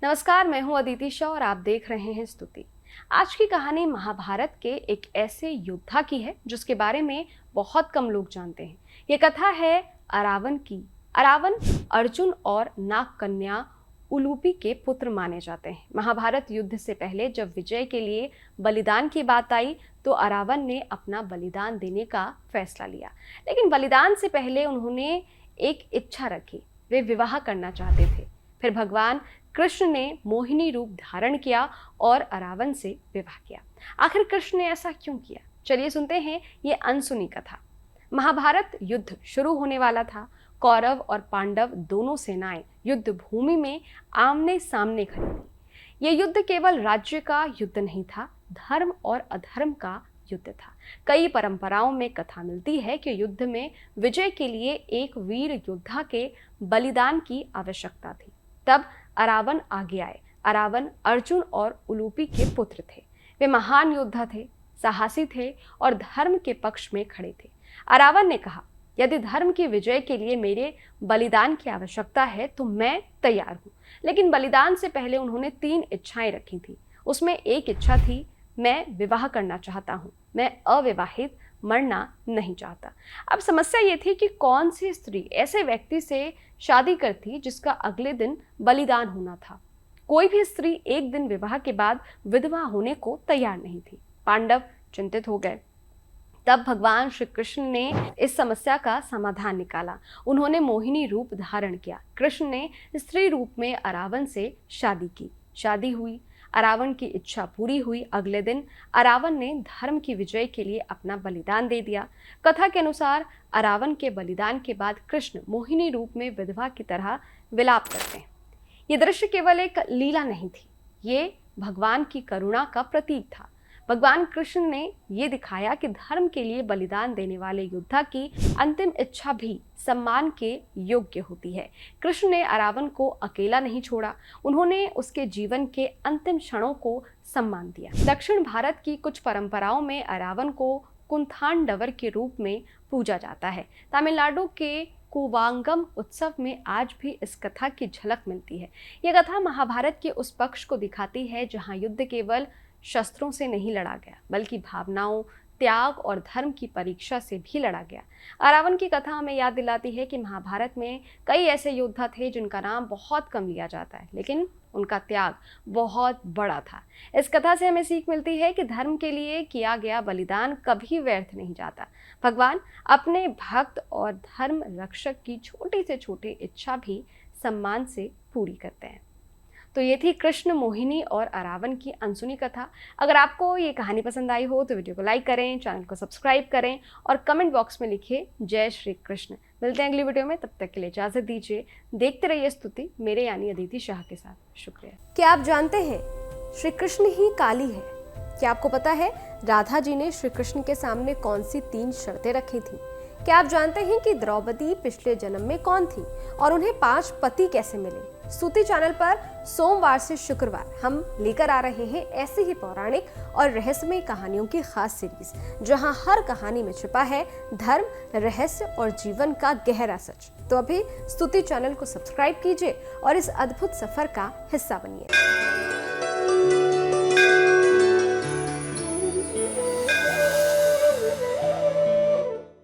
नमस्कार, मैं हूं अदिति शाह और आप देख रहे हैं स्तुति। आज की कहानी महाभारत के एक ऐसे योद्धा की है जिसके बारे में बहुत कम लोग जानते हैं। ये कथा है अरावन की। अरावन अर्जुन और नाग कन्या उलूपी के पुत्र माने जाते हैं। महाभारत युद्ध से पहले जब विजय के लिए बलिदान की बात आई तो अरावन ने अपना बलिदान देने का फैसला लिया, लेकिन बलिदान से पहले उन्होंने एक इच्छा रखी। वे विवाह करना चाहते थे। फिर भगवान कृष्ण ने मोहिनी रूप धारण किया और अरावन से विवाह किया। आखिर कृष्ण ने ऐसा क्यों किया? चलिए सुनते हैं ये अनसुनी कथा। महाभारत युद्ध शुरू होने वाला था। कौरव और पांडव दोनों सेनाएं युद्ध भूमि में आमने सामने खड़ी थी। ये युद्ध केवल राज्य का युद्ध नहीं था, धर्म और अधर्म का युद्ध था। कई परंपराओं में कथा मिलती है कि युद्ध में विजय के लिए एक वीर योद्धा के बलिदान की आवश्यकता थी। तब अरावन आगे आए। अरावन अर्जुन और उलूपी के पुत्र थे। वे महान योद्धा थे, साहसी थे और धर्म के पक्ष में खड़े थे। अरावन ने कहा, यदि धर्म की विजय के लिए मेरे बलिदान की आवश्यकता है तो मैं तैयार हूँ। लेकिन बलिदान से पहले उन्होंने 3 इच्छाएं रखी थी। उसमें एक इच्छा थी, मैं विवाह करना चाहता हूँ, मैं अविवाहित मरना नहीं चाहता। अब समस्या ये थी कि कौन सी स्त्री ऐसे व्यक्ति से शादी करती जिसका अगले दिन बलिदान होना था। कोई भी स्त्री एक दिन विवाह के बाद विधवा होने को तैयार नहीं थी। पांडव चिंतित हो गए। तब भगवान श्री कृष्ण ने इस समस्या का समाधान निकाला। उन्होंने मोहिनी रूप धारण किया। कृष्ण ने स्त्री रूप में अरावन से शादी की। शादी हुई। अरावन की इच्छा पूरी हुई। अगले दिन अरावन ने धर्म की विजय के लिए अपना बलिदान दे दिया। कथा के अनुसार अरावन के बलिदान के बाद कृष्ण मोहिनी रूप में विधवा की तरह विलाप करते हैं। ये दृश्य केवल एक लीला नहीं थी, ये भगवान की करुणा का प्रतीक था। भगवान कृष्ण ने ये दिखाया कि धर्म के लिए बलिदान देने वाले योद्धा की अंतिम इच्छा भी सम्मान के योग्य होती है। कृष्ण ने अरावन को अकेला नहीं छोड़ा, उन्होंने उसके जीवन के अंतिम क्षणों को सम्मान दिया। दक्षिण भारत की कुछ परंपराओं में अरावन को कुंथांडवर के रूप में पूजा जाता है। तमिलनाडु के कुवांगम उत्सव में आज भी इस कथा की झलक मिलती है। यह कथा महाभारत के उस पक्ष को दिखाती है जहां युद्ध केवल शस्त्रों से नहीं लड़ा गया, बल्कि भावनाओं, त्याग और धर्म की परीक्षा से भी लड़ा गया। अरावन की कथा हमें याद दिलाती है कि महाभारत में कई ऐसे योद्धा थे जिनका नाम बहुत कम लिया जाता है, लेकिन उनका त्याग बहुत बड़ा था। इस कथा से हमें सीख मिलती है कि धर्म के लिए किया गया बलिदान कभी व्यर्थ नहीं जाता। भगवान अपने भक्त और धर्म रक्षक की छोटी से छोटी इच्छा भी सम्मान से पूरी करते हैं। तो ये थी कृष्ण, मोहिनी और अरावन की अनसुनी कथा। अगर आपको ये कहानी पसंद आई हो तो वीडियो को लाइक करें, चैनल को सब्सक्राइब करें और कमेंट बॉक्स में लिखिए जय श्री कृष्ण। मिलते हैं अगली वीडियो में, तब तक के लिए इजाजत दीजिए। देखते रहिए स्तुति, मेरे यानी अदिति शाह के साथ। शुक्रिया। क्या आप जानते हैं श्री कृष्ण ही काली है? क्या आपको पता है राधा जी ने श्री कृष्ण के सामने कौन सी 3 शर्तें रखी थी? क्या आप जानते हैं कि द्रौपदी पिछले जन्म में कौन थी और उन्हें 5 पति कैसे मिले? स्तुति चैनल पर सोमवार से शुक्रवार हम लेकर आ रहे हैं ऐसी ही पौराणिक और रहस्यमय कहानियों की खास सीरीज, जहां हर कहानी में छिपा है धर्म, रहस्य और जीवन का गहरा सच। तो अभी स्तुति चैनल को सब्सक्राइब कीजिए और इस अद्भुत सफर का हिस्सा बनिए।